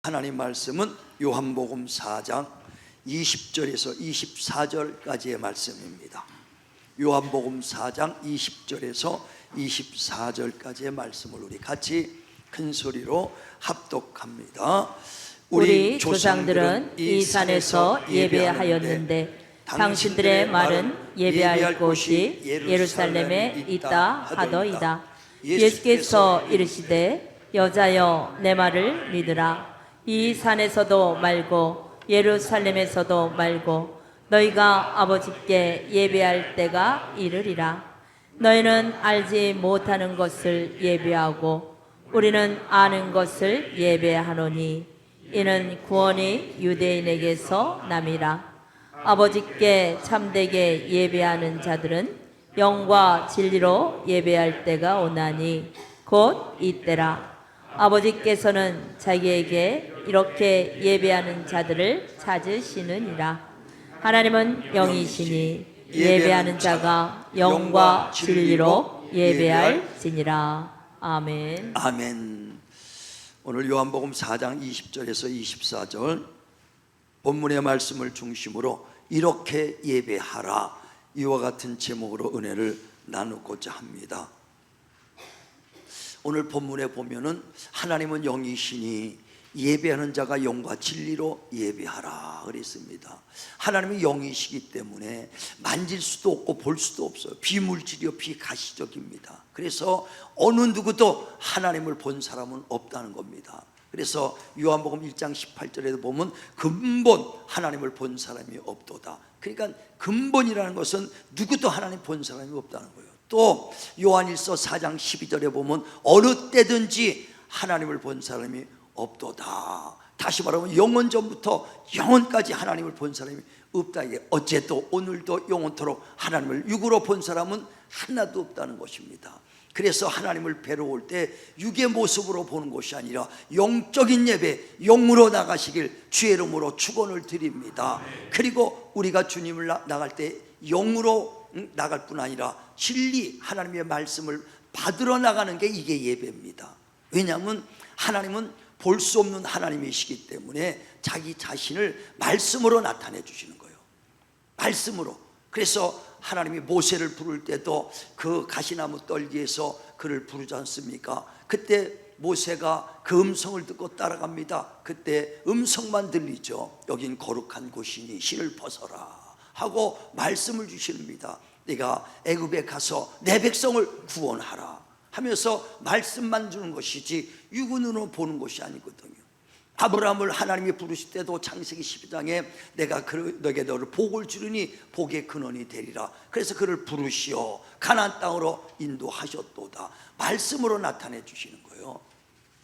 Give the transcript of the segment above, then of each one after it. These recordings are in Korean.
하나님 말씀은 요한복음 4장 20절에서 24절까지의 말씀입니다. 요한복음 4장 20절에서 24절까지의 말씀을 우리 같이 큰 소리로 합독합니다. 우리 조상들은 이 산에서 예배하였는데 당신들의 말은 예배할 곳이 예루살렘에 있다 하더이다. 예수께서 이르시되 여자여 내 말을 믿으라. 이 산에서도 말고 예루살렘에서도 말고 너희가 아버지께 예배할 때가 이르리라. 너희는 알지 못하는 것을 예배하고 우리는 아는 것을 예배하노니 이는 구원이 유대인에게서 남이라. 아버지께 참되게 예배하는 자들은 영과 진리로 예배할 때가 오나니 곧 이때라. 아버지께서는 자기에게 이렇게 예배하는 자들을 찾으시느니라. 하나님은 영이시니 예배하는 자가 영과 진리로 예배할지니라. 아멘. 아멘. 오늘 요한복음 4장 20절에서 24절 본문의 말씀을 중심으로 이렇게 예배하라, 이와 같은 제목으로 은혜를 나누고자 합니다. 오늘 본문에 보면은 하나님은 영이시니 예배하는 자가 영과 진리로 예배하라 그랬습니다. 하나님이 영이시기 때문에 만질 수도 없고 볼 수도 없어요. 비물질이요 비가시적입니다. 그래서 어느 누구도 하나님을 본 사람은 없다는 겁니다. 그래서 요한복음 1장 18절에도 보면 근본 하나님을 본 사람이 없도다. 그러니까 근본이라는 것은 누구도 하나님 본 사람이 없다는 거예요. 또 요한일서 4장 12절에 보면 어느 때든지 하나님을 본 사람이 없도다. 다시 말하면 영원 전부터 영원까지 하나님을 본 사람이 없다. 어제도 오늘도 영원토록 하나님을 육으로 본 사람은 하나도 없다는 것입니다. 그래서 하나님을 뵈러 올 때 육의 모습으로 보는 것이 아니라 영적인 예배, 영으로 나가시길 주의 이름으로 축원을 드립니다. 그리고 우리가 주님을 나갈 때 영으로 나갈 뿐 아니라 진리 하나님의 말씀을 받으러 나가는 게 이게 예배입니다. 왜냐하면 하나님은 볼 수 없는 하나님이시기 때문에 자기 자신을 말씀으로 나타내 주시는 거예요. 말씀으로. 그래서 하나님이 모세를 부를 때도 그 가시나무 떨기에서 그를 부르지 않습니까? 그때 모세가 그 음성을 듣고 따라갑니다. 그때 음성만 들리죠. 여긴 거룩한 곳이니 신을 벗어라 하고 말씀을 주십니다. 네가 애굽에 가서 내 백성을 구원하라 하면서 말씀만 주는 것이지 육은으로 보는 것이 아니거든요. 아브라함을 하나님이 부르실 때도 창세기 12장에 내가 너에게 너를 복을 주르니 복의 근원이 되리라. 그래서 그를 부르시어 가나안 땅으로 인도하셨도다. 말씀으로 나타내 주시는 거예요.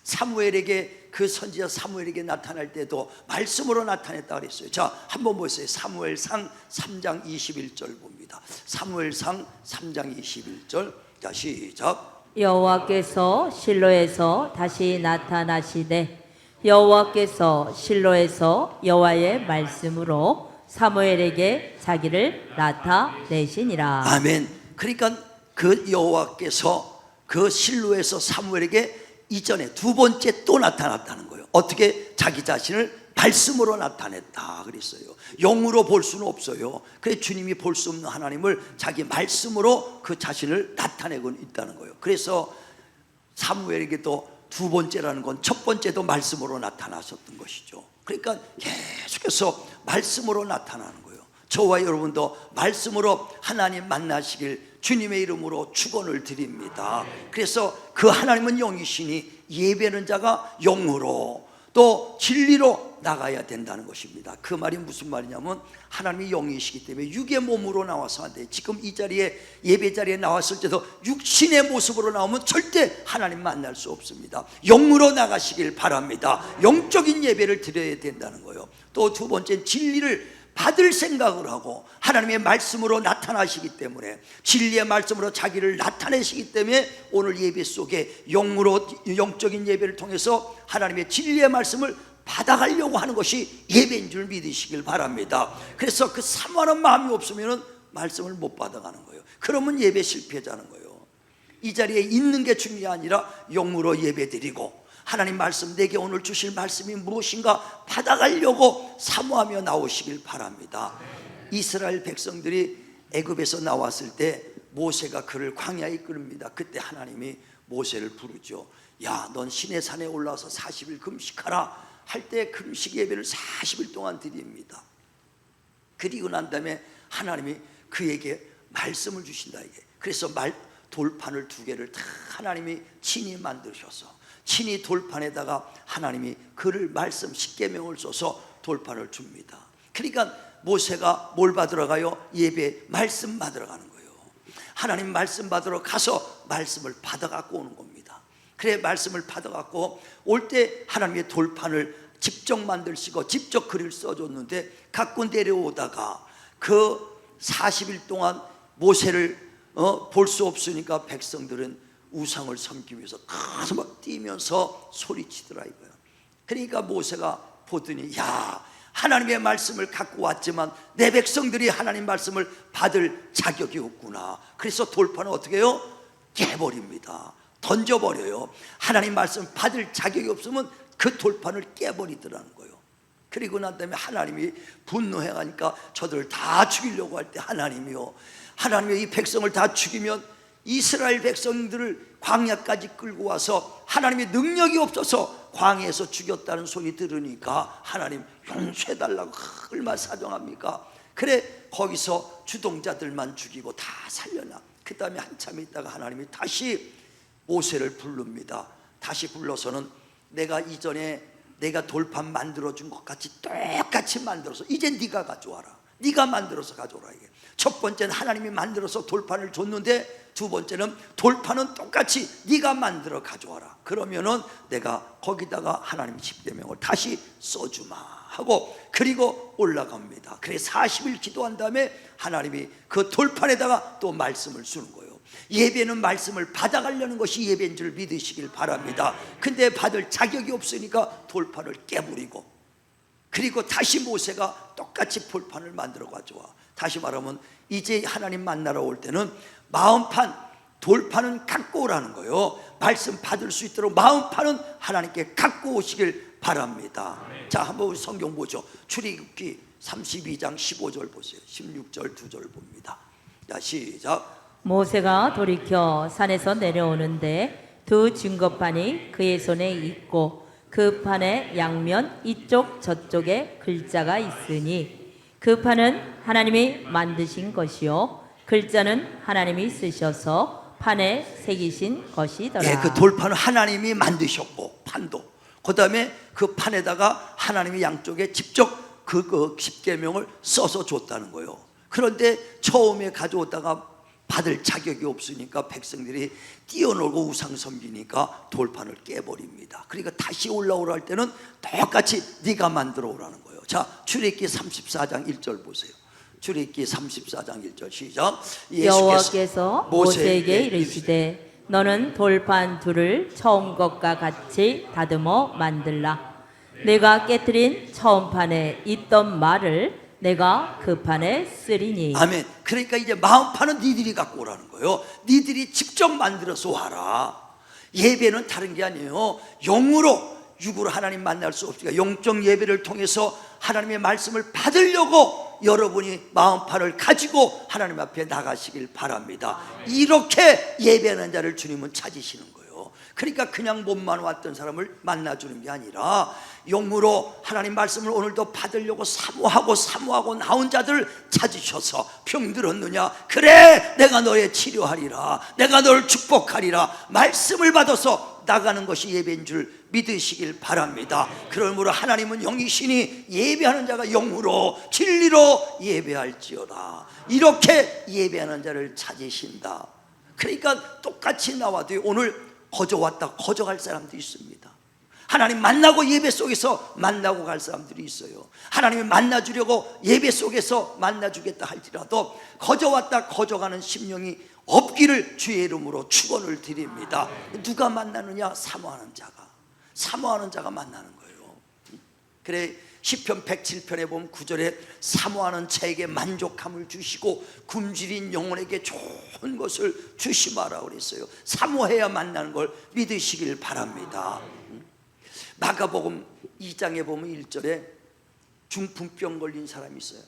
사무엘에게, 그 선지자 사무엘에게 나타날 때도 말씀으로 나타냈다 그랬어요. 자, 한번 보세요. 사무엘상 3장 21절 봅니다. 사무엘상 3장 21절. 자, 시작. 여호와께서 실로에서 다시 나타나시되 여호와께서 실로에서 여호와의 말씀으로 사무엘에게 자기를 나타내시니라. 아멘. 그러니까 그 여호와께서 그 실로에서 사무엘에게 이전에 두 번째 또 나타났다는 거예요. 어떻게? 자기 자신을 말씀으로 나타냈다 그랬어요. 영으로 볼 수는 없어요. 그래서 주님이 볼 수 없는 하나님을 자기 말씀으로 그 자신을 나타내고 있다는 거예요. 그래서 사무엘에게도 두 번째라는 건 첫 번째도 말씀으로 나타나셨던 것이죠. 그러니까 계속해서 말씀으로 나타나는 거예요. 저와 여러분도 말씀으로 하나님 만나시길 주님의 이름으로 축원을 드립니다. 그래서 그 하나님은 영이시니 예배하는 자가 영으로 또 진리로 나가야 된다는 것입니다. 그 말이 무슨 말이냐면 하나님이 영이시기 때문에 육의 몸으로 나와서 안 돼요. 지금 이 자리에 예배 자리에 나왔을 때도 육신의 모습으로 나오면 절대 하나님 만날 수 없습니다. 영으로 나가시길 바랍니다. 영적인 예배를 드려야 된다는 거예요. 또 두 번째는 진리를 받을 생각을 하고 하나님의 말씀으로 나타나시기 때문에 진리의 말씀으로 자기를 나타내시기 때문에 오늘 예배 속에 영으로 영적인 예배를 통해서 하나님의 진리의 말씀을 받아가려고 하는 것이 예배인 줄 믿으시길 바랍니다. 그래서 그 사모하는 마음이 없으면 말씀을 못 받아가는 거예요. 그러면 예배 실패자는 거예요. 이 자리에 있는 게 중요한 게 아니라 영으로 예배 드리고 하나님 말씀, 내게 오늘 주실 말씀이 무엇인가 받아가려고 사모하며 나오시길 바랍니다. 이스라엘 백성들이 애굽에서 나왔을 때 모세가 그를 광야에 이끌입니다. 그때 하나님이 모세를 부르죠. 야, 넌 시내산에 올라와서 40일 금식하라 할 때 금식 예배를 40일 동안 드립니다. 그리고 난 다음에 하나님이 그에게 말씀을 주신다. 이게 그래서 돌판을 2개를 다 하나님이 친히 만드셔서 친히 돌판에다가 하나님이 그를 말씀 십계명을 써서 돌판을 줍니다. 그러니까 모세가 뭘 받으러 가요? 예배 말씀 받으러 가는 거예요. 하나님 말씀 받으러 가서 말씀을 받아 갖고 오는 겁니다. 그래 말씀을 받아 갖고 올 때 하나님의 돌판을 직접 만드시고 직접 글을 써줬는데 갖고 내려오다가 그 40일 동안 모세를 볼 수 없으니까 백성들은 우상을 섬기기 위해서 가슴 막 뛰면서 소리치더라 이거야. 그러니까 모세가 보더니 야, 하나님의 말씀을 갖고 왔지만 내 백성들이 하나님 말씀을 받을 자격이 없구나. 그래서 돌판을 어떻게 해요? 깨버립니다. 던져버려요. 하나님 말씀 받을 자격이 없으면 그 돌판을 깨버리더라는 거예요. 그리고 난 다음에 하나님이 분노해 가니까 저들을 다 죽이려고 할 때 하나님이요, 하나님의 이 백성을 다 죽이면 이스라엘 백성들을 광야까지 끌고 와서 하나님의 능력이 없어서 광야에서 죽였다는 소리 들으니까 하나님 용서해달라고 얼마나 사정합니까? 그래 거기서 주동자들만 죽이고 다 살려놔. 그 다음에 한참 있다가 하나님이 다시 모세를 부릅니다. 다시 불러서는 내가 이전에 내가 돌판 만들어준 것 같이 똑같이 만들어서 이제 네가 가져와라. 네가 만들어서 가져오라. 이게 첫 번째는 하나님이 만들어서 돌판을 줬는데 두 번째는 돌판은 똑같이 네가 만들어 가져와라. 그러면은 내가 거기다가 하나님 십계명을 다시 써주마 하고 그리고 올라갑니다. 그래 40일 기도한 다음에 하나님이 그 돌판에다가 또 말씀을 주는 거예요. 예배는 말씀을 받아가려는 것이 예배인 줄 믿으시길 바랍니다. 근데 받을 자격이 없으니까 돌판을 깨버리고 그리고 다시 모세가 똑같이 돌판을 만들어 가져와. 다시 말하면 이제 하나님 만나러 올 때는 마음판, 돌판은 갖고 오라는 거예요. 말씀 받을 수 있도록 마음판은 하나님께 갖고 오시길 바랍니다. 자, 한번 우리 성경 보죠. 출애굽기 32장 15절 보세요. 16절 2절 봅니다. 자, 시작. 모세가 돌이켜 산에서 내려오는데 두 증거판이 그의 손에 있고 그 판의 양면 이쪽 저쪽에 글자가 있으니 그 판은 하나님이 만드신 것이요 글자는 하나님이 쓰셔서 판에 새기신 것이더라. 네, 그 돌판은 하나님이 만드셨고 판도 그 다음에 그 판에다가 하나님이 양쪽에 직접 그 십계명을 써서 줬다는 거예요. 그런데 처음에 가져오다가 받을 자격이 없으니까 백성들이 뛰어놀고 우상 섬기니까 돌판을 깨버립니다. 그러니까 다시 올라오라 할 때는 똑같이 네가 만들어 오라는 거예요. 자, 출애굽기 34장 1절 보세요. 출애굽기 34장 1절 시작. 여호와께서 모세에게 이르시되 너는 돌판 둘을 처음 것과 같이 다듬어 만들라. 내가 깨뜨린 처음 판에 있던 말을 내가 그 판에 쓰리니. 아멘. 그러니까 이제 마음판은 니들이 갖고 오라는 거예요. 니들이 직접 만들어서 와라. 예배는 다른 게 아니에요. 영으로 육으로 하나님 만날 수 없으니까 영적 예배를 통해서 하나님의 말씀을 받으려고 여러분이 마음판을 가지고 하나님 앞에 나가시길 바랍니다. 이렇게 예배하는 자를 주님은 찾으시는 거예요. 그러니까 그냥 몸만 왔던 사람을 만나주는 게 아니라 영으로 하나님 말씀을 오늘도 받으려고 사모하고 나온 자들을 찾으셔서 병 들었느냐? 그래, 내가 너의 치료하리라, 내가 너를 축복하리라 말씀을 받아서 나가는 것이 예배인 줄 믿으시길 바랍니다. 그러므로 하나님은 영이시니 예배하는 자가 영으로 진리로 예배할지어다. 이렇게 예배하는 자를 찾으신다. 그러니까 똑같이 나와도 오늘 거저 왔다 거저 갈 사람도 있습니다. 하나님 만나고 예배 속에서 만나고 갈 사람들이 있어요. 하나님을 만나주려고 예배 속에서 만나주겠다 할지라도 거저 왔다 거저 가는 심령이 없기를 주의 이름으로 축원을 드립니다. 누가 만나느냐? 사모하는 자가 만나는 거예요. 그래 시편 107편에 보면 9절에 사모하는 자에게 만족함을 주시고 굶주린 영혼에게 좋은 것을 주시마라 그랬어요. 사모해야 만나는 걸 믿으시길 바랍니다. 마가복음 2장에 보면 1절에 중풍병 걸린 사람이 있어요.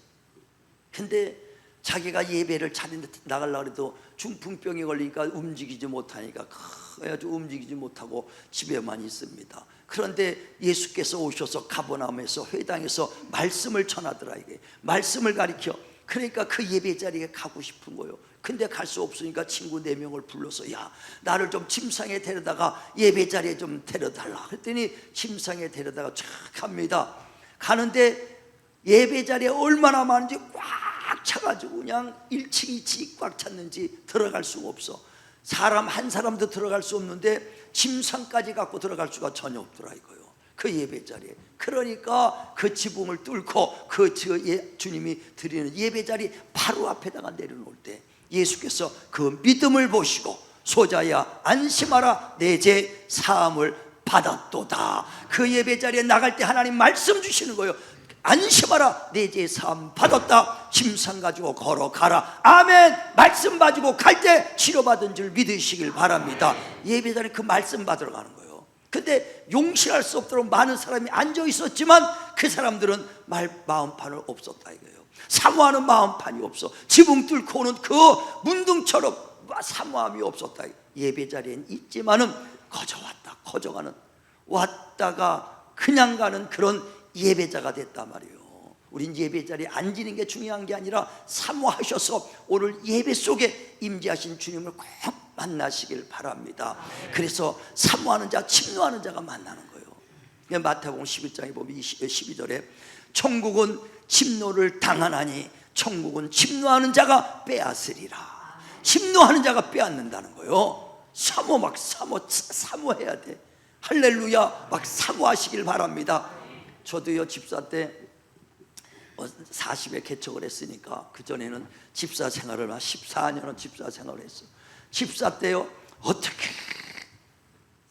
근데 자기가 예배를 차려 나가려고 해도 중풍병이 걸리니까 움직이지 못하니까 아주 움직이지 못하고 집에만 있습니다. 그런데 예수께서 오셔서 가버나움에서 회당에서 말씀을 전하더라. 이게 말씀을 가리켜. 그러니까 그 예배 자리에 가고 싶은 거예요. 근데 갈 수 없으니까 친구 4명을 불러서 야, 나를 좀 침상에 데려다가 예배 자리에 좀 데려달라 그랬더니 침상에 데려다가 쫙 갑니다. 가는데 예배 자리에 얼마나 많은지 꽉 차가지고 그냥 1층 2층이 꽉 찼는지 들어갈 수가 없어. 사람 한 사람도 들어갈 수 없는데 침상까지 갖고 들어갈 수가 전혀 없더라 이거요. 그 예배 자리에. 그러니까 그 지붕을 뚫고 그 주님이 드리는 예배 자리 바로 앞에다가 내려놓을 때 예수께서 그 믿음을 보시고 소자야 안심하라 내 죄 사함을 받았도다. 그 예배 자리에 나갈 때 하나님 말씀 주시는 거예요. 안심하라 내 죄 사함 받았다. 침상 가지고 걸어가라. 아멘. 말씀 가지고 갈 때 치료받은 줄 믿으시길 바랍니다. 예배 자리에 그 말씀 받으러 가는 거예요. 근데 용실할 수 없도록 많은 사람이 앉아 있었지만 그 사람들은 마음판은 없었다 이거예요. 사모하는 마음판이 없어. 지붕 뚫고 오는 그 문둥처럼 사모함이 없었다. 예배 자리엔 있지만은 거저왔다 거저가는, 왔다가 그냥 가는 그런 예배자가 됐단 말이에요. 우린 예배 자리에 앉는 게 중요한 게 아니라 사모하셔서 오늘 예배 속에 임재하신 주님을 꼭 만나시길 바랍니다. 그래서 사모하는 자, 침노하는 자가 만나는 거예요. 마태복음 11장에 보면 12절에 천국은 침노를 당하나니 천국은 침노하는 자가 빼앗으리라. 침노하는 자가 빼앗는다는 거예요. 사모해야 돼. 할렐루야. 막 사모하시길 바랍니다. 저도요 집사 때 40에 개척을 했으니까 그전에는 집사 생활을 한 14년은 집사 생활을 했어요. 집사 때요 어떻게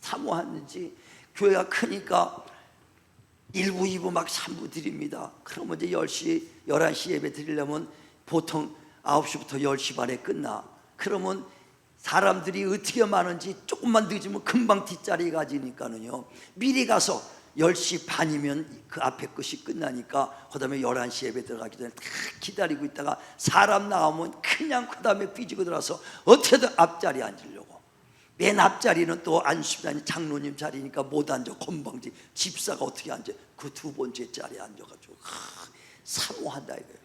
사모하는지, 교회가 크니까 1부 2부 막 3부 드립니다. 그러면 이제 10시 11시 예배 드리려면 보통 9시부터 10시 반에 끝나. 그러면 사람들이 어떻게 많은지 조금만 늦으면 금방 뒷자리 가지니까는요 미리 가서 10시 반이면 그 앞에 것이 끝나니까 그 다음에 11시 예배 들어가기 전에 다 기다리고 있다가 사람 나오면 그냥 그 다음에 삐지고 들어와서 어떻게든 앞자리에 앉으려고. 맨 앞자리는 또 안수단이 장로님 자리니까 못 앉아. 건방지 집사가 어떻게 앉아. 그 2번째 자리에 앉아가지고 사모한다 이거예요.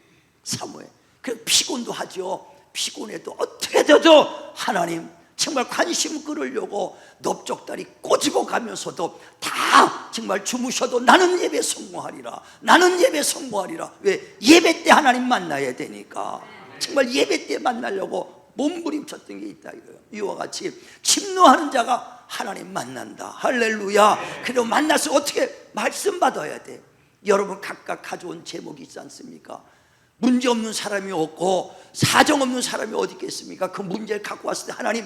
사모해. 그래서 피곤도 하죠. 피곤해도 어떻게 되죠. 하나님 정말 관심 끌으려고 넓적다리 꼬집어 가면서도 다 정말 주무셔도 나는 예배 성공하리라. 나는 예배 성공하리라. 왜? 예배 때 하나님 만나야 되니까. 정말 예배 때 만나려고 몸부림쳤던 게 있다 이거예요. 이와 같이 침노하는 자가 하나님 만난다. 할렐루야. 그리고 만나서 어떻게 말씀 받아야 돼. 여러분 각각 가져온 제목이 있지 않습니까? 문제 없는 사람이 없고 사정 없는 사람이 어디 있겠습니까? 그 문제를 갖고 왔을 때 하나님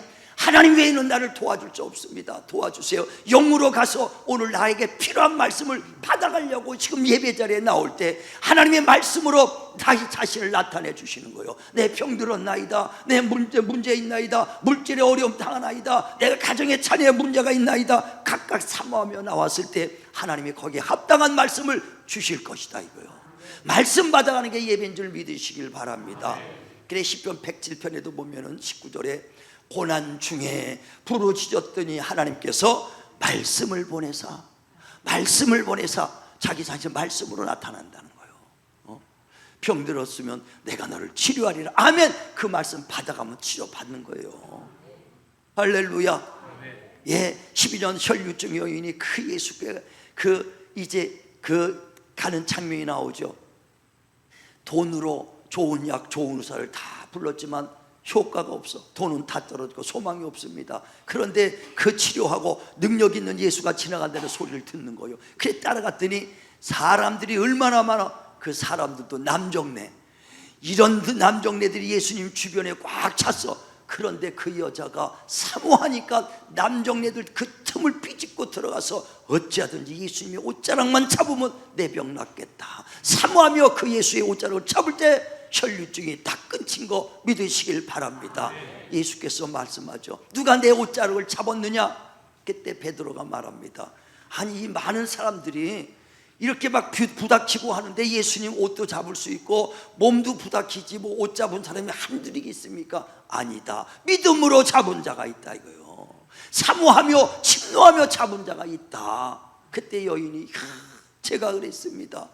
외에는 나를 도와줄 수 없습니다. 도와주세요. 영으로 가서 오늘 나에게 필요한 말씀을 받아가려고 지금 예배 자리에 나올 때 하나님의 말씀으로 다시 자신을 나타내 주시는 거예요. 내 병들었나이다. 내 문제 있나이다. 물질의 어려움 당하나이다. 내가 가정의 자녀의 문제가 있나이다. 각각 사모하며 나왔을 때 하나님이 거기에 합당한 말씀을 주실 것이다 이거예요. 말씀 받아가는 게 예배인 줄 믿으시길 바랍니다. 그래 시편 107편에도 보면은 19절에 고난 중에 부르짖었더니 하나님께서 말씀을 보내사 자기 자신 말씀으로 나타난다는 거예요. 병들었으면 내가 너를 치료하리라. 아멘. 그 말씀 받아가면 치료받는 거예요. 할렐루야. 예, 12년 혈류증 여인이 그 예수께 이제 가는 장면이 나오죠. 돈으로 좋은 약, 좋은 의사를 다 불렀지만 효과가 없어. 돈은 다 떨어지고 소망이 없습니다. 그런데 그 치료하고 능력 있는 예수가 지나간다는 소리를 듣는 거예요. 그래 따라갔더니 사람들이 얼마나 많아. 그 사람들도 남정네, 이런 남정네들이 예수님 주변에 꽉 찼어. 그런데 그 여자가 사모하니까 남정네들 그 틈을 비집고 들어가서 어찌하든지 예수님의 옷자락만 잡으면 내 병 낫겠다. 사모하며 그 예수의 옷자락을 잡을 때 혈류증이 다 끊긴 거 믿으시길 바랍니다. 예수께서 말씀하죠. 누가 내 옷자락을 잡았느냐? 그때 베드로가 말합니다. 아니 이 많은 사람들이 이렇게 막 부닥치고 하는데 예수님 옷도 잡을 수 있고 몸도 부닥치지 뭐 옷 잡은 사람이 한둘이겠습니까? 아니다. 믿음으로 잡은 자가 있다 이거요. 사모하며 침노하며 잡은 자가 있다. 그때 여인이 제가 그랬습니다.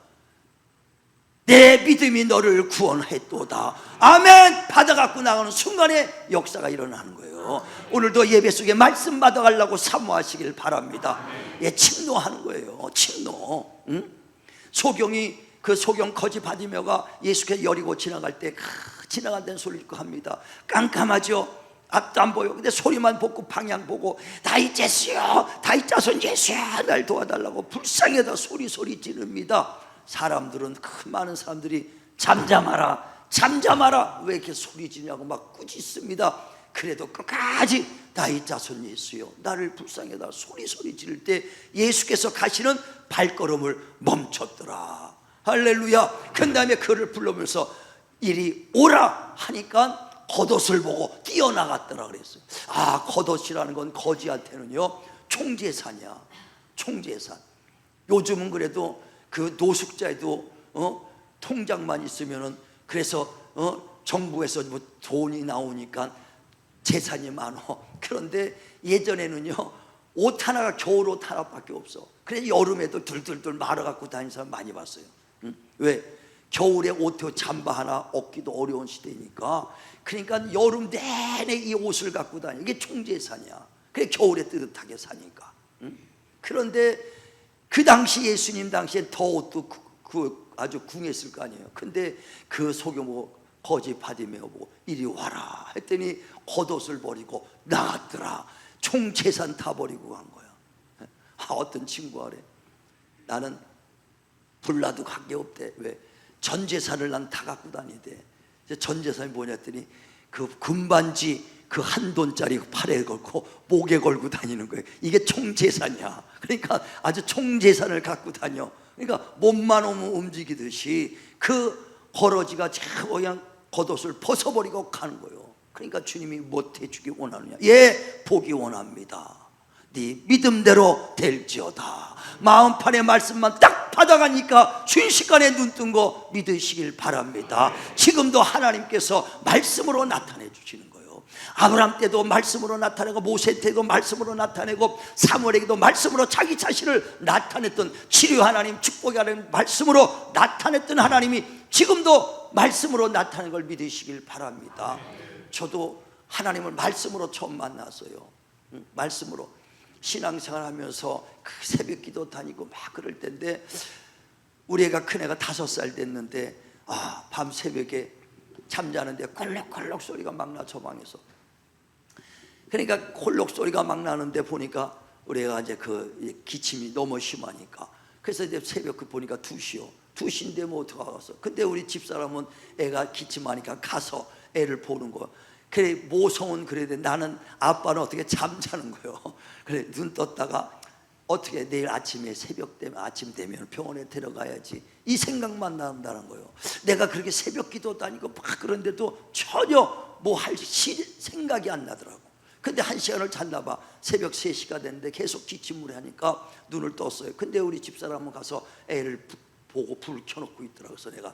내 믿음이 너를 구원했도다. 아멘. 받아갖고 나가는 순간에 역사가 일어나는 거예요. 오늘도 예배 속에 말씀 받아가려고 사모하시길 바랍니다. 예, 침노하는 거예요. 침노. 응? 소경이 그 소경 거지 바디메오가 예수께서 여리고 지나갈 때 지나간다는 소리를 듣고 합니다. 깜깜하죠. 앞도 안 보여. 근데 소리만 듣고 방향 보고 다윗 예수여, 다윗 자손 예수야, 날 도와달라고 불쌍해다 소리 지릅니다. 사람들은 그 많은 사람들이 잠잠하라 잠잠하라 왜 이렇게 소리 지냐고 막 꾸짖습니다. 그래도 끝까지 다윗 자손 예수여 나를 불쌍해다 소리 지를 때 예수께서 가시는 발걸음을 멈췄더라. 할렐루야. 그 다음에 그를 불러면서 이리 오라 하니까 겉옷을 보고 뛰어나갔더라 그랬어요. 아, 겉옷이라는 건 거지한테는요 총재산이야. 총재산. 요즘은 그래도 그 노숙자에도 통장만 있으면은 그래서 정부에서 뭐 돈이 나오니까 재산이 많어. 그런데 예전에는요 옷 하나가 겨울 옷 하나밖에 없어. 그래서 여름에도 들들들 말아갖고 다니는 사람 많이 봤어요. 왜? 겨울에 옷 잠바 하나 얻기도 어려운 시대니까. 그러니까 여름 내내 이 옷을 갖고 다니. 이게 총재산이야. 그래 겨울에 뜨뜻하게 사니까. 그런데 그 당시 예수님 당시엔 더 옷도 아주 궁했을 거 아니에요. 근데 그 소경보 거지 바디메오 보고 이리 와라 했더니 겉옷을 버리고 나갔더라. 총재산 다 버리고 간 거야. 어떤 친구가 그래. 나는 불나도 관계없대. 왜? 전 재산을 난 다 갖고 다니대. 전 재산이 뭐냐 했더니 그 금반지 그 한 돈짜리 팔에 걸고 목에 걸고 다니는 거예요. 이게 총재산이야. 그러니까 아주 총재산을 갖고 다녀. 그러니까 몸만 오면 움직이듯이 그 거러지가 그냥 겉옷을 벗어버리고 가는 거예요. 그러니까 주님이 뭐 해주기 원하느냐? 예, 보기 원합니다. 네 믿음대로 될지어다. 마음판의 말씀만 딱 받아가니까 순식간에 눈 뜬 거 믿으시길 바랍니다. 지금도 하나님께서 말씀으로 나타내 주시는 거예요. 아브라함 때도 말씀으로 나타내고 모세 때도 말씀으로 나타내고 사무엘에게도 말씀으로 자기 자신을 나타냈던 치료 하나님, 축복의 하나님, 말씀으로 나타냈던 하나님이 지금도 말씀으로 나타낸 걸 믿으시길 바랍니다. 저도 하나님을 말씀으로 처음 만났어요. 말씀으로 신앙생활 하면서 그 새벽 기도 다니고 막 그럴 때인데 우리 애가 큰애가 5살 됐는데 밤 새벽에 잠자는데 콜록콜록 소리가 막 나. 저 방에서. 그러니까 콜록 소리가 막 나는데 보니까 우리 애가 이제 그 기침이 너무 심하니까 그래서 이제 새벽 그 보니까 2시인데 뭐 어떡하겠어. 근데 우리 집사람은 애가 기침하니까 가서 애를 보는 거야. 그래 모성은 그래도 나는 아빠는 어떻게 잠자는 거예요. 그래 눈 떴다가 어떻게 내일 아침에 새벽 되면 아침 되면 병원에 데려가야지 이 생각만 난다는 거예요. 내가 그렇게 새벽 기도 다니고 막 그런데도 전혀 뭐 할 생각이 안 나더라고. 근데 1시간을 잤나 봐. 새벽 3시가 됐는데 계속 기침을 하니까 눈을 떴어요. 근데 우리 집사람은 가서 애를 보고 불 켜놓고 있더라고. 그래서 내가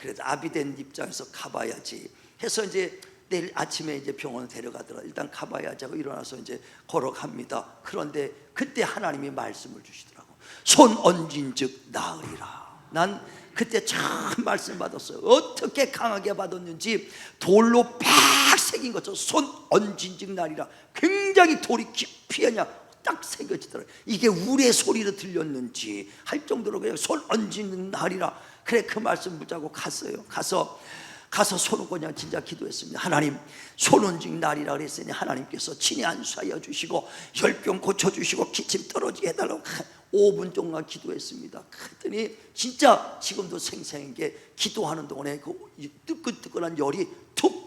그래도 아비된 입장에서 가봐야지 해서 이제 내일 아침에 이제 병원 데려가더라. 일단 가봐야지 하고 일어나서 이제 걸어갑니다. 그런데 그때 하나님이 말씀을 주시더라고. 손 얹은즉 나으리라. 난 그때 참 말씀 받았어요. 어떻게 강하게 받았는지 돌로 팍 새긴 것처럼 손 얹은즉 나으리라. 굉장히 돌이 깊이 그냥 딱 새겨지더라고요. 이게 우리의 소리로 들렸는지 할 정도로 그냥 손 얹은즉 나으리라. 그래 그 말씀 붙잡고 갔어요. 가서 손을 그냥 진짜 기도했습니다. 하나님 손 얹은즉 나으리라 그랬으니 하나님께서 친히 안수하여 주시고 혈병 고쳐주시고 기침 떨어지게 해달라고 5분 동안 기도했습니다. 그랬더니 진짜 지금도 생생한 게 기도하는 동안에 그 뜨끈뜨끈한 열이 툭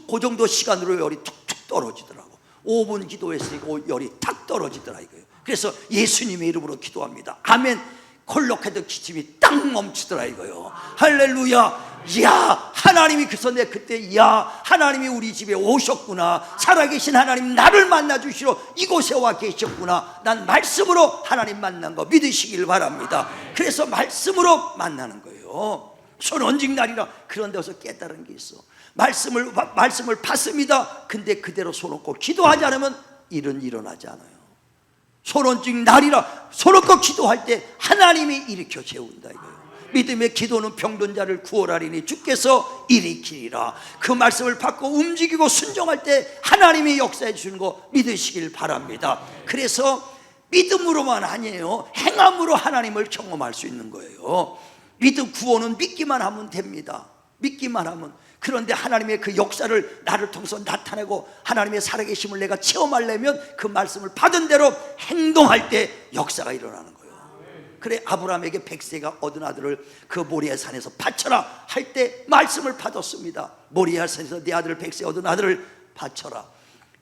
그 정도 시간으로 열이 툭툭 떨어지더라고. 5분 기도했으니까 열이 탁 떨어지더라 이거예요. 그래서 예수님의 이름으로 기도합니다. 아멘. 콜록해도 기침이 딱 멈추더라 이거요. 할렐루야. 이야 하나님이 그래서 내 그때 야 하나님이 우리 집에 오셨구나, 살아계신 하나님 나를 만나 주시러 이곳에 와 계셨구나, 난 말씀으로 하나님 만난 거 믿으시길 바랍니다. 그래서 말씀으로 만나는 거예요. 손 얹은 날이라. 그런 데서 깨달은 게 있어. 말씀을 받습니다. 근데 그대로 손 얹고 기도하지 않으면 일은 일어나지 않아요. 손 얹은 날이라 손 얹고 기도할 때 하나님이 일으켜 세운다 이거예요. 믿음의 기도는 병든 자를 구원하리니 주께서 일으키리라. 그 말씀을 받고 움직이고 순종할 때 하나님이 역사해 주시는 거 믿으시길 바랍니다. 그래서 믿음으로만 아니에요, 행함으로 하나님을 경험할 수 있는 거예요. 믿음 구원은 믿기만 하면 됩니다. 믿기만 하면. 그런데 하나님의 그 역사를 나를 통해서 나타내고 하나님의 살아계심을 내가 체험하려면 그 말씀을 받은 대로 행동할 때 역사가 일어나는 거예요. 그래 아브라함에게 100세가 얻은 아들을 그 모리아 산에서 바쳐라 할 때 말씀을 받았습니다. 모리아 산에서 네 아들을 100세 얻은 아들을 바쳐라.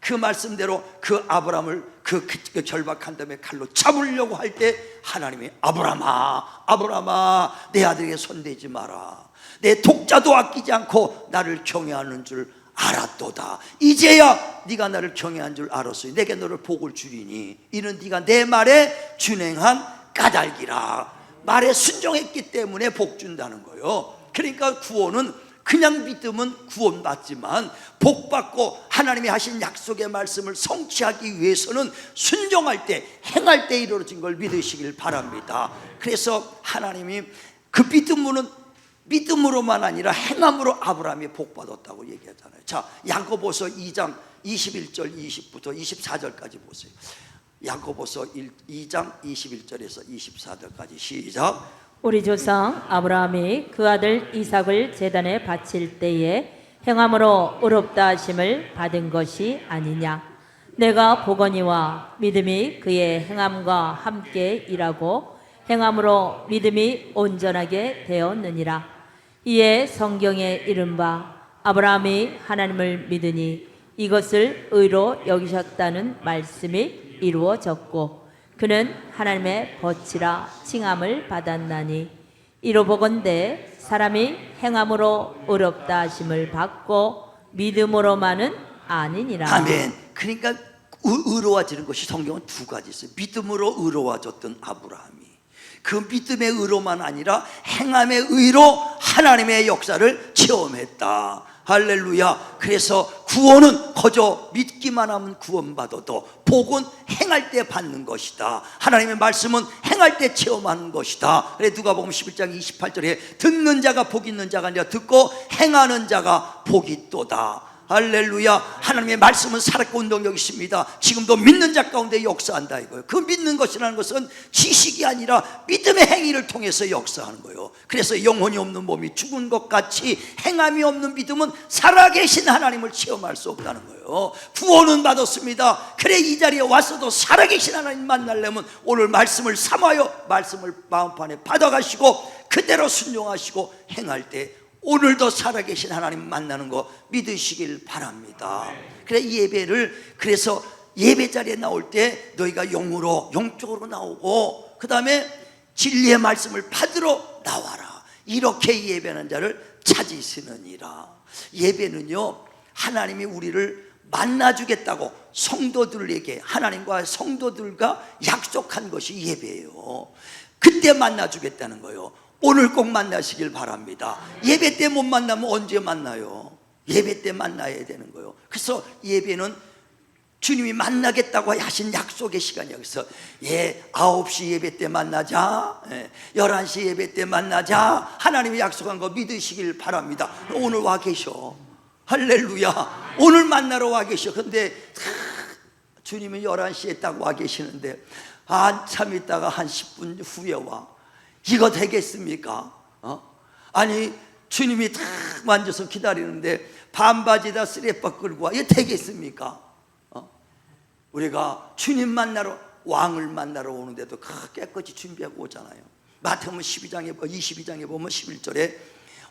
그 말씀대로 그 아브라함을 그 결박한 다음에 칼로 잡으려고 할 때 하나님이 아브라함아 아브라함아 내 아들에게 손대지 마라. 내 독자도 아끼지 않고 나를 경외하는 줄 알았도다. 이제야 네가 나를 경외한 줄 알았으니 내게 너를 복을 주리니 이는 네가 내 말에 준행한 까닭이라. 말에 순종했기 때문에 복 준다는 거예요. 그러니까 구원은 그냥 믿으면 구원받지만 복받고 하나님이 하신 약속의 말씀을 성취하기 위해서는 순종할 때 행할 때 이루어진 걸 믿으시길 바랍니다. 그래서 하나님이 그 믿음으로만 아니라 행함으로 아브라함이 복받았다고 얘기하잖아요. 자, 야고보서 2장 21절 20부터 24절까지 보세요. 야고보서 2장 21절에서 24절까지 시작. 우리 조상 아브라함이 그 아들 이삭을 제단에 바칠 때에 행함으로 의롭다 하심을 받은 것이 아니냐. 내가 보거니와 믿음이 그의 행함과 함께 일하고 행함으로 믿음이 온전하게 되었느니라. 이에 성경에 이른바 아브라함이 하나님을 믿으니 이것을 의로 여기셨다는 말씀이 이루어졌고 그는 하나님의 벗이라 칭함을 받았나니 이로보건대 사람이 행함으로 의롭다 하심을 받고 믿음으로만은 아니니라. 아멘. 그러니까 의로워지는 것이 성경은 두 가지 있어요. 믿음으로 의로워졌던 아브라함이 그 믿음의 의로만 아니라 행함의 의로 하나님의 역사를 체험했다. 할렐루야. 그래서 구원은 거저 믿기만 하면 구원받아도 복은 행할 때 받는 것이다. 하나님의 말씀은 행할 때 체험하는 것이다. 그래 누가복음 11장 28절에 듣는 자가 복 있는 자가 아니라 듣고 행하는 자가 복이 있도다. 할렐루야. 하나님의 말씀은 살았고 운동력이 있습니다. 지금도 믿는 자 가운데 역사한다 이거예요. 그 믿는 것이라는 것은 지식이 아니라 믿음의 행위를 통해서 역사하는 거예요. 그래서 영혼이 없는 몸이 죽은 것 같이 행함이 없는 믿음은 살아계신 하나님을 체험할 수 없다는 거예요. 구원은 받았습니다. 그래 이 자리에 왔어도 살아계신 하나님 만나려면 오늘 말씀을 삼아요. 말씀을 마음판에 받아가시고 그대로 순종하시고 행할 때 오늘도 살아계신 하나님 만나는 거 믿으시길 바랍니다. 그래 예배를 그래서 예배 자리에 나올 때 너희가 영적으로 나오고 그 다음에 진리의 말씀을 받으러 나와라. 이렇게 예배하는 자를 찾으시느니라. 예배는요 하나님이 우리를 만나주겠다고 성도들에게 하나님과 성도들과 약속한 것이 예배예요. 그때 만나주겠다는 거예요. 오늘 꼭 만나시길 바랍니다. 예배 때 못 만나면 언제 만나요? 예배 때 만나야 되는 거예요. 그래서 예배는 주님이 만나겠다고 하신 약속의 시간이에요. 그래서 9시 예배 때 만나자, 11시 예배 때 만나자, 하나님이 약속한 거 믿으시길 바랍니다. 오늘 와 계셔. 할렐루야. 오늘 만나러 와 계셔. 근데 주님은 11시에 딱 와 계시는데 한참 있다가 한 10분 후에 와. 이거 되겠습니까? 아니 주님이 다 만져서 기다리는데 반바지에다 쓰레빠 끌고 와. 이거 되겠습니까? 우리가 주님 만나러 왕을 만나러 오는데도 깨끗이 준비하고 오잖아요. 마태복음 22장에 보면 11절에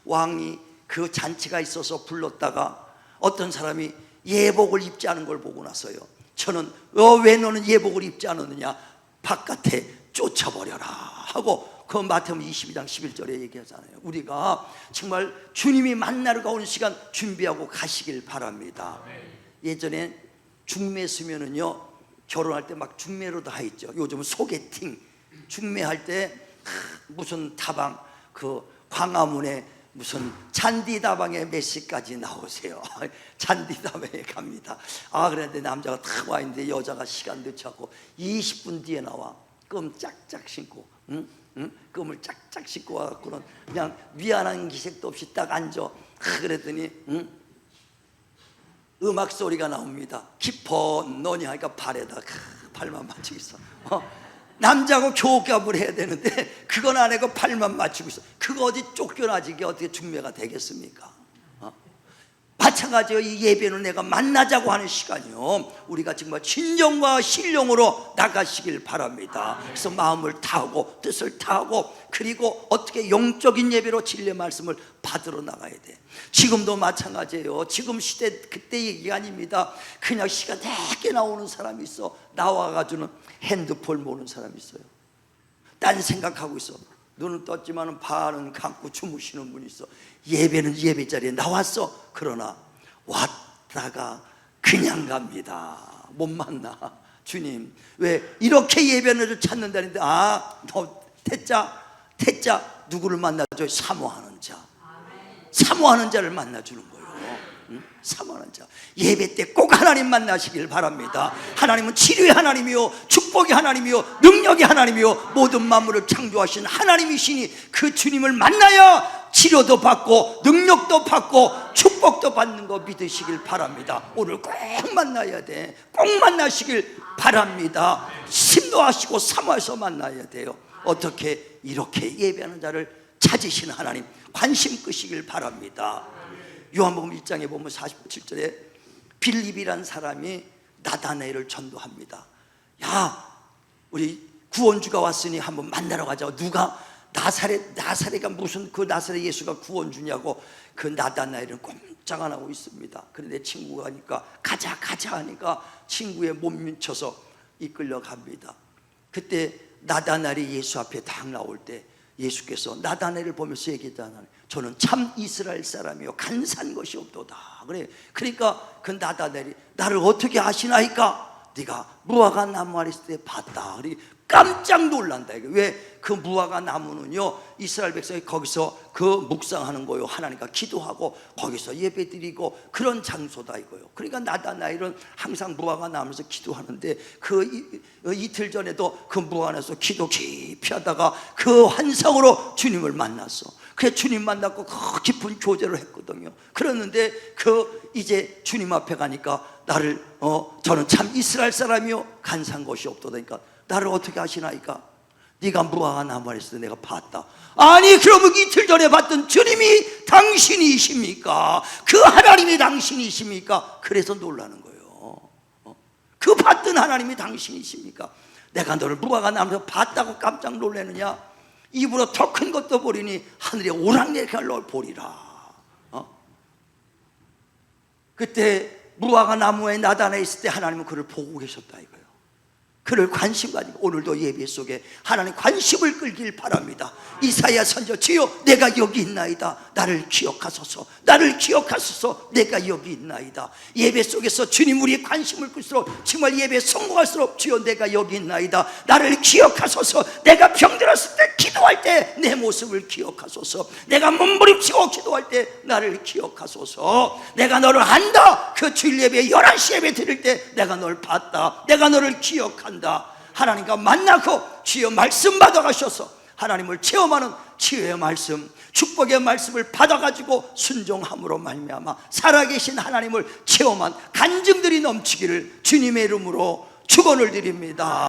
왕이 그 잔치가 있어서 불렀다가 어떤 사람이 예복을 입지 않은 걸 보고 나서요 저는 왜 너는 예복을 입지 않았느냐 바깥에 쫓아버려라 하고 그 마태복음 22장 11절에 얘기하잖아요. 우리가 정말 주님이 만나러 가오는 시간 준비하고 가시길 바랍니다. 예전에 중매 쓰면은요, 결혼할 때 막 중매로 다 했죠. 요즘은 소개팅, 중매할 때 무슨 다방, 그 광화문에 무슨 잔디다방에 몇 시까지 나오세요. 잔디다방에 갑니다. 그런데 남자가 탁 와 있는데 여자가 시간 늦춰갖고 20분 뒤에 나와. 껌 짝짝 신고, 껌을 짝짝 신고 와갖고는 그냥 미안한 기색도 없이 딱 앉아. 그랬더니 음악 소리가 나옵니다. 깊어 너니 하니까 발에다 발만 맞추고 있어. 남자하고 교감을 해야 되는데 그건 안 하고 팔만 맞추고 있어. 그거 어디 쫓겨나지? 이게 어떻게 중매가 되겠습니까? 마찬가지로 이 예배는 내가 만나자고 하는 시간이요, 우리가 정말 진정과 신령으로 나가시길 바랍니다. 그래서 마음을 다하고 뜻을 다하고, 그리고 어떻게 영적인 예배로 진리의 말씀을 받으러 나가야 돼. 지금도 마찬가지예요. 지금 시대 그때 얘기가 아닙니다. 그냥 시간 내게 나오는 사람이 있어. 나와가지고는 핸드폰 보는 사람이 있어요. 딴 생각하고 있어. 눈은 떴지만 발은 감고 주무시는 분이 있어. 예배는 예배 자리에 나왔어. 그러나 왔다가 그냥 갑니다. 못 만나. 주님, 왜 이렇게 예배를 찾는다는데, 너 태자 누구를 만나줘? 사모하는 자. 사모하는 자를 만나주는 거예요. 사모하는 자. 예배 때 꼭 하나님 만나시길 바랍니다. 하나님은 치료의 하나님이요, 축복의 하나님이요, 능력의 하나님이요, 모든 만물을 창조하신 하나님이시니 그 주님을 만나야 치료도 받고 능력도 받고 축복도 받는 거 믿으시길 바랍니다. 오늘 꼭 만나야 돼. 꼭 만나시길 바랍니다. 심노하시고 사모해서 만나야 돼요. 어떻게? 이렇게 예배하는 자를 찾으시는 하나님 관심 끄시길 바랍니다. 요한복음 1장에 보면 47절에 빌립이란 사람이 나다나엘을 전도합니다. 야, 우리 구원주가 왔으니 한번 만나러 가자. 누가? 나사렛가 무슨, 그 나사렛 예수가 구원주냐고. 그 나다나엘은 꼼짝 안 하고 있습니다. 그런데 친구가 하니까 가자 하니까 친구의 몸 미쳐서 이끌려 갑니다. 그때 나다나엘이 예수 앞에 딱 나올 때 예수께서 나다나엘을 보면서 얘기했잖아요. 저는 참 이스라엘 사람이요, 간사한 것이 없도다. 그래. 그러니까 그 나다나엘이 나를 어떻게 아시나이까? 네가 무화과 나무 아래 있을 때 봤다. 깜짝 놀란다. 왜? 그 무화과 나무는요, 이스라엘 백성이 거기서 그 묵상하는 거요, 하나님과 기도하고 거기서 예배드리고 그런 장소다 이거요. 그러니까 나다나엘은 항상 무화과 나무에서 기도하는데 그 이틀 전에도 그 무화과에서 기도 깊이 하다가 그 환상으로 주님을 만났어. 그래서 주님 만났고 그 깊은 교제를 했거든요. 그랬는데 이제 주님 앞에 가니까 나를 저는 참 이스라엘 사람이요, 간사한 것이 없도다니까 나를 어떻게 아시나이까? 네가 무화과 나무 아래 있을 때 내가 봤다. 아니, 그러면 이틀 전에 봤던 주님이 당신이십니까? 그 하나님이 당신이십니까? 그래서 놀라는 거예요. 그 봤던 하나님이 당신이십니까? 내가 너를 무화과 나무에서 봤다고 깜짝 놀라느냐? 입으로 더 큰 것도 보리니 하늘에 오락내리갈 널 보리라. 그때 무화과 나무에 나다나에 있을 때 하나님은 그를 보고 계셨다 이거예요. 그를 관심 가지고 오늘도 예배 속에 하나님 관심을 끌길 바랍니다. 이사야 선지자, 주여 내가 여기 있나이다. 나를 기억하소서. 나를 기억하소서. 내가 여기 있나이다. 예배 속에서 주님 우리의 관심을 끌수록 정말 예배에 성공할수록 주여 내가 여기 있나이다. 나를 기억하소서. 내가 병들었을 때 기도할 때 내 모습을 기억하소서. 내가 몸부림치고 기도할 때 나를 기억하소서. 내가 너를 안다. 그 주일 예배 11시 예배 드릴 때 내가 널 봤다. 내가 너를 기억한다. 하나님과 만나고 주여 말씀 받아가셔서 하나님을 체험하는 치유의 말씀, 축복의 말씀을 받아가지고 순종함으로 말미암아 살아계신 하나님을 체험한 간증들이 넘치기를 주님의 이름으로 축원을 드립니다.